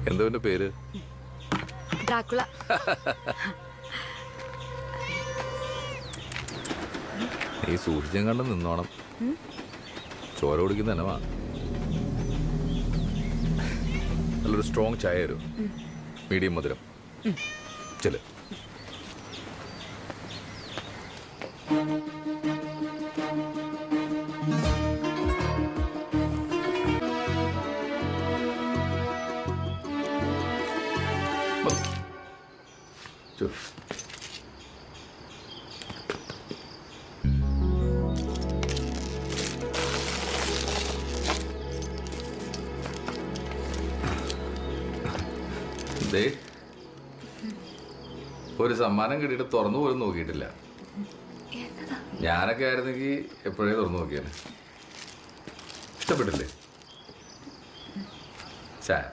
എന്താ എന്റെ പേര്? ഡ്രാക്കുള. നീ സൂക്ഷിച്ചും കണ്ട് നിന്നോണം. ചോര കുടിക്കുന്ന എന്നവാ. നല്ലൊരു സ്ട്രോങ് ചായ തരും, മീഡിയം മധുരം. ചെല്. ഒരു സമ്മാനം കിട്ടിയിട്ട് തുറന്നു പോലും നോക്കിയിട്ടില്ല. ഞാനൊക്കെ ആയിരുന്നെങ്കിൽ എപ്പോഴേ തുറന്നു നോക്കിയാണ്. ഇഷ്ടപ്പെട്ടില്ലേ? ചായ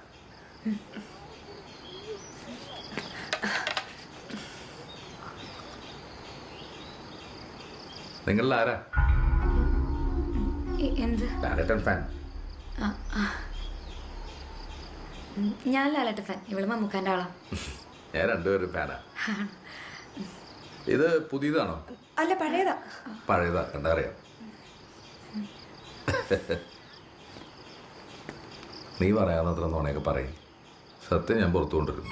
നിങ്ങളിൽ ആരാ ലാലേട്ടൻ ഫാൻ? ഞാൻ ലാലേട്ടൻ ഫാൻ, ഇവള് മമ്മൂക്കാൻ്റെ ആളാ. ഞാൻ രണ്ടുപേരും ഫാനാ. ഇത് പുതിയതാണോ? അല്ല, പഴയതാ. പഴയതാ, കണ്ടറിയാം. നീ പറയാവുന്നത്ര നോണയൊക്കെ പറയും. സത്യം ഞാൻ പുറത്തു കൊണ്ടിരുന്നു.